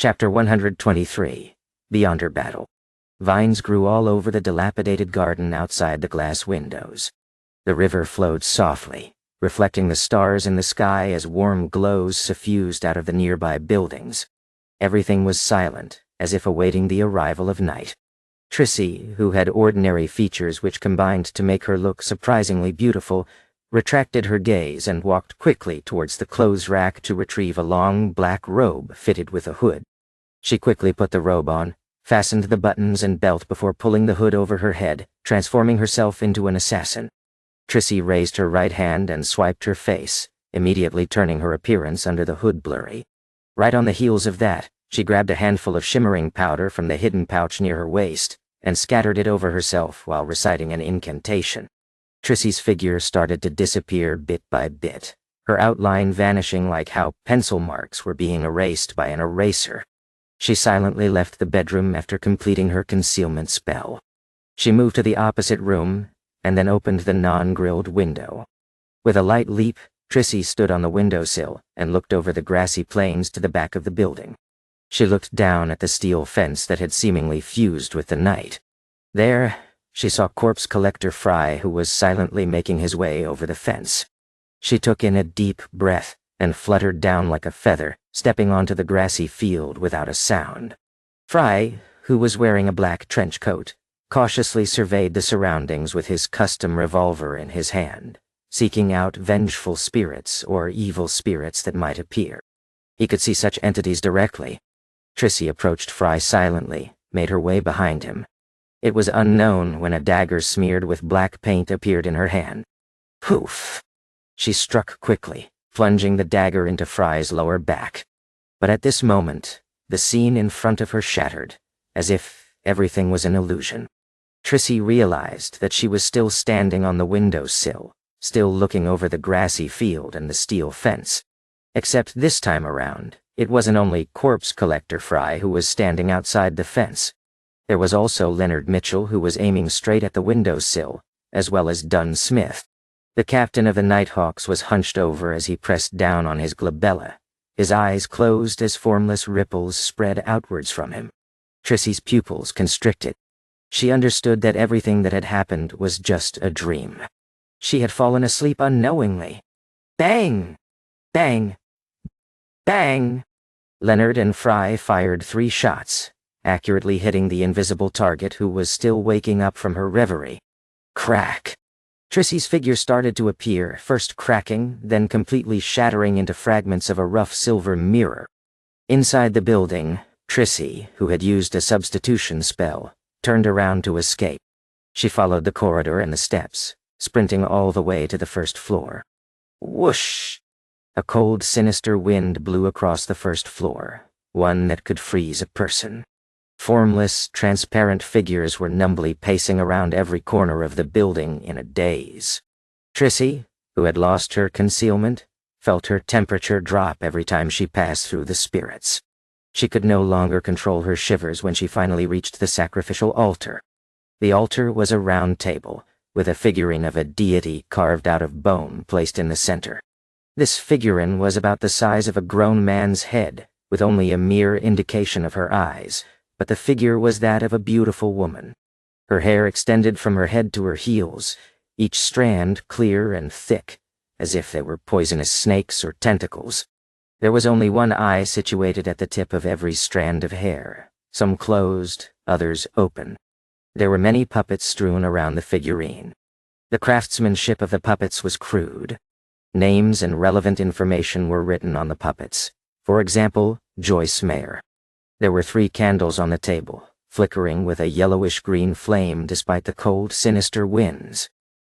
Chapter 123. Beyond her battle. Vines grew all over the dilapidated garden outside the glass windows. The river flowed softly, reflecting the stars in the sky as warm glows suffused out of the nearby buildings. Everything was silent, as if awaiting the arrival of night. Trissy, who had ordinary features which combined to make her look surprisingly beautiful, retracted her gaze and walked quickly towards the clothes rack to retrieve a long black robe fitted with a hood. She quickly put the robe on, fastened the buttons and belt before pulling the hood over her head, transforming herself into an assassin. Trissy raised her right hand and swiped her face, immediately turning her appearance under the hood blurry. Right on the heels of that, she grabbed a handful of shimmering powder from the hidden pouch near her waist and scattered it over herself while reciting an incantation. Trissy's figure started to disappear bit by bit, her outline vanishing like how pencil marks were being erased by an eraser. She silently left the bedroom after completing her concealment spell. She moved to the opposite room and then opened the non-grilled window. With a light leap, Trissy stood on the windowsill and looked over the grassy plains to the back of the building. She looked down at the steel fence that had seemingly fused with the night. There, she saw corpse collector Fry, who was silently making his way over the fence. She took in a deep breath and fluttered down like a feather, stepping onto the grassy field without a sound. Fry, who was wearing a black trench coat, cautiously surveyed the surroundings with his custom revolver in his hand, seeking out vengeful spirits or evil spirits that might appear. He could see such entities directly. Trissy approached Fry silently, made her way behind him. It was unknown when a dagger smeared with black paint appeared in her hand. Poof! She struck quickly, plunging the dagger into Fry's lower back. But at this moment, the scene in front of her shattered, as if everything was an illusion. Trissy realized that she was still standing on the windowsill, still looking over the grassy field and the steel fence. Except this time around, it wasn't only corpse collector Fry who was standing outside the fence. There was also Leonard Mitchell, who was aiming straight at the windowsill, as well as Dunn Smith. The captain of the Nighthawks was hunched over as he pressed down on his glabella, his eyes closed as formless ripples spread outwards from him. Trissy's pupils constricted. She understood that everything that had happened was just a dream. She had fallen asleep unknowingly. Bang! Bang! Bang! Leonard and Fry fired 3 shots, accurately hitting the invisible target who was still waking up from her reverie. Crack! Trissy's figure started to appear, first cracking, then completely shattering into fragments of a rough silver mirror. Inside the building, Trissy, who had used a substitution spell, turned around to escape. She followed the corridor and the steps, sprinting all the way to the first floor. Whoosh! A cold, sinister wind blew across the first floor, one that could freeze a person. Formless, transparent figures were numbly pacing around every corner of the building in a daze. Trissy, who had lost her concealment, felt her temperature drop every time she passed through the spirits. She could no longer control her shivers when she finally reached the sacrificial altar. The altar was a round table, with a figurine of a deity carved out of bone placed in the center. This figurine was about the size of a grown man's head, with only a mere indication of her eyes, but the figure was that of a beautiful woman. Her hair extended from her head to her heels, each strand clear and thick, as if they were poisonous snakes or tentacles. There was only one eye situated at the tip of every strand of hair, some closed, others open. There were many puppets strewn around the figurine. The craftsmanship of the puppets was crude. Names and relevant information were written on the puppets. For example, Joyce Mayer. There were 3 candles on the table, flickering with a yellowish-green flame despite the cold, sinister winds.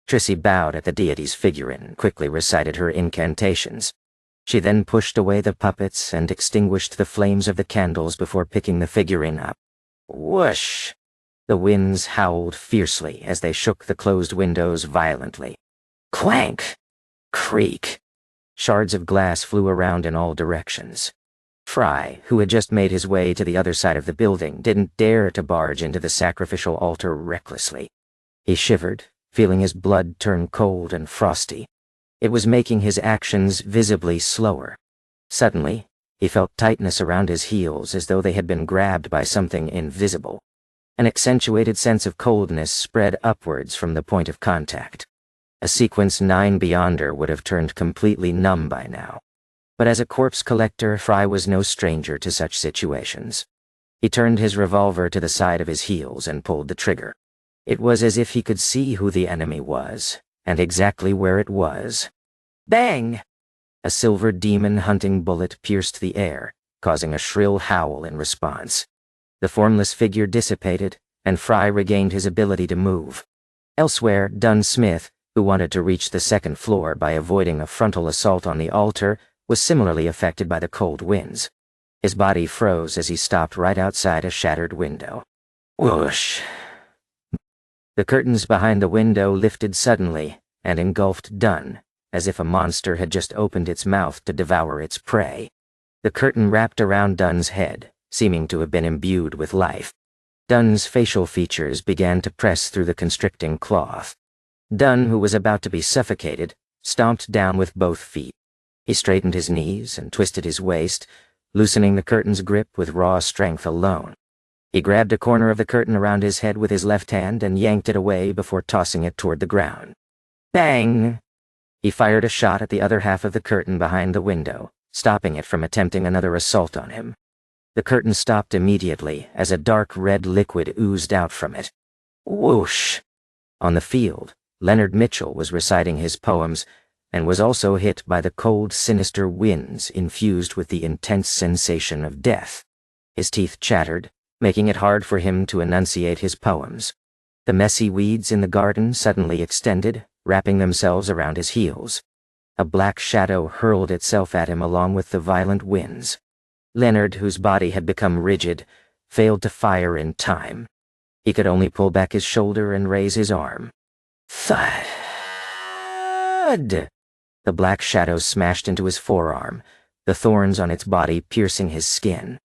Trissy bowed at the deity's figurine and quickly recited her incantations. She then pushed away the puppets and extinguished the flames of the candles before picking the figurine up. Whoosh! The winds howled fiercely as they shook the closed windows violently. Clank! Creak! Shards of glass flew around in all directions. Fry, who had just made his way to the other side of the building, didn't dare to barge into the sacrificial altar recklessly. He shivered, feeling his blood turn cold and frosty. It was making his actions visibly slower. Suddenly, He felt tightness around his heels as though they had been grabbed by something invisible. An accentuated sense of coldness spread upwards from the point of contact. A Sequence 9 Beyonder would have turned completely numb by now. But as a corpse collector, Fry was no stranger to such situations. He turned his revolver to the side of his heels and pulled the trigger. It was as if he could see who the enemy was, and exactly where it was. Bang! A silver demon-hunting bullet pierced the air, causing a shrill howl in response. The formless figure dissipated, and Fry regained his ability to move. Elsewhere, Dunn Smith, who wanted to reach the second floor by avoiding a frontal assault on the altar, was similarly affected by the cold winds. His body froze as he stopped right outside a shattered window. Whoosh! The curtains behind the window lifted suddenly and engulfed Dunn, as if a monster had just opened its mouth to devour its prey. The curtain wrapped around Dunn's head, seeming to have been imbued with life. Dunn's facial features began to press through the constricting cloth. Dunn, who was about to be suffocated, stomped down with both feet. He straightened his knees and twisted his waist, loosening the curtain's grip with raw strength alone. He grabbed a corner of the curtain around his head with his left hand and yanked it away before tossing it toward the ground. Bang! He fired a shot at the other half of the curtain behind the window, stopping it from attempting another assault on him. The curtain stopped immediately as a dark red liquid oozed out from it. Whoosh! On the field, Leonard Mitchell was reciting his poems and was also hit by the cold, sinister winds infused with the intense sensation of death. His teeth chattered, making it hard for him to enunciate his poems. The messy weeds in the garden suddenly extended, wrapping themselves around his heels. A black shadow hurled itself at him along with the violent winds. Leonard, whose body had become rigid, failed to fire in time. He could only pull back his shoulder and raise his arm. Thud! The black shadow smashed into his forearm, the thorns on its body piercing his skin.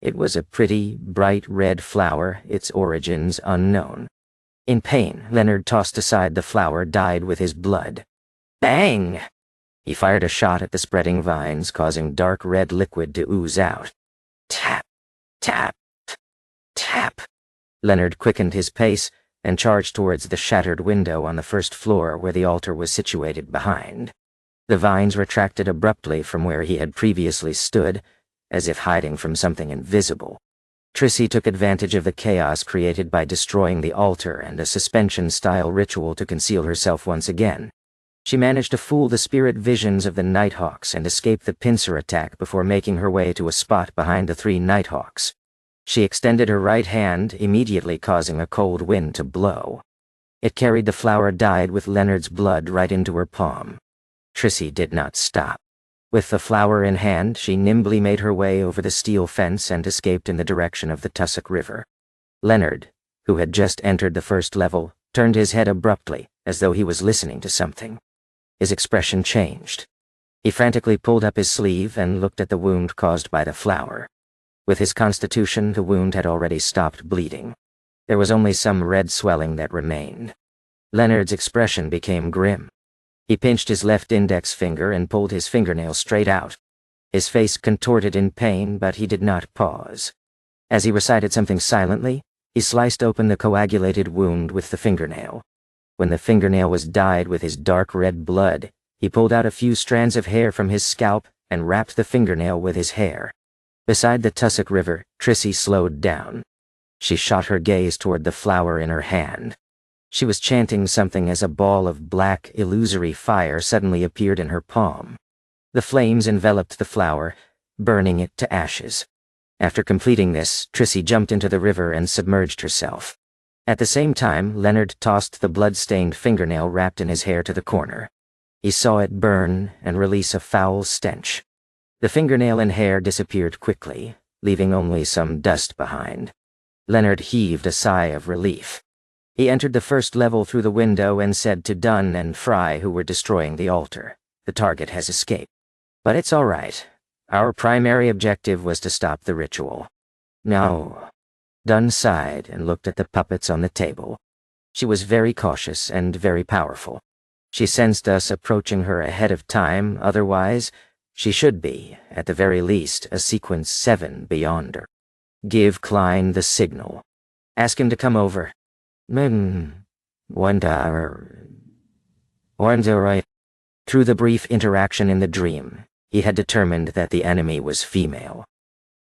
It was a pretty, bright red flower, its origins unknown. In pain, Leonard tossed aside the flower dyed with his blood. Bang! He fired a shot at the spreading vines, causing dark red liquid to ooze out. Tap! Tap! Tap! Leonard quickened his pace and charged towards the shattered window on the first floor where the altar was situated behind. The vines retracted abruptly from where he had previously stood, as if hiding from something invisible. Trissy took advantage of the chaos created by destroying the altar and a suspension-style ritual to conceal herself once again. She managed to fool the spirit visions of the Nighthawks and escape the pincer attack before making her way to a spot behind the 3 Nighthawks. She extended her right hand, immediately causing a cold wind to blow. It carried the flower dyed with Leonard's blood right into her palm. Trissy did not stop. With the flower in hand, she nimbly made her way over the steel fence and escaped in the direction of the Tussock River. Leonard, who had just entered the first level, turned his head abruptly, as though he was listening to something. His expression changed. He frantically pulled up his sleeve and looked at the wound caused by the flower. With his constitution, the wound had already stopped bleeding. There was only some red swelling that remained. Leonard's expression became grim. He pinched his left index finger and pulled his fingernail straight out. His face contorted in pain, but he did not pause. As he recited something silently, he sliced open the coagulated wound with the fingernail. When the fingernail was dyed with his dark red blood, he pulled out a few strands of hair from his scalp and wrapped the fingernail with his hair. Beside the Tussock River, Trissy slowed down. She shot her gaze toward the flower in her hand. She was chanting something as a ball of black, illusory fire suddenly appeared in her palm. The flames enveloped the flower, burning it to ashes. After completing this, Trissy jumped into the river and submerged herself. At the same time, Leonard tossed the blood-stained fingernail wrapped in his hair to the corner. He saw it burn and release a foul stench. The fingernail and hair disappeared quickly, leaving only some dust behind. Leonard heaved a sigh of relief. He entered the first level through the window and said to Dunn and Fry, who were destroying the altar, "The target has escaped. But it's all right. Our primary objective was to stop the ritual." "No." Dunn sighed and looked at the puppets on the table. She was very cautious and very powerful. She sensed us approaching her ahead of time, otherwise, She should be, at the very least, a sequence 7 beyond her. Give Klein the signal. Ask him to come over. Wonder right. Through the brief interaction in the dream, he had determined that the enemy was female.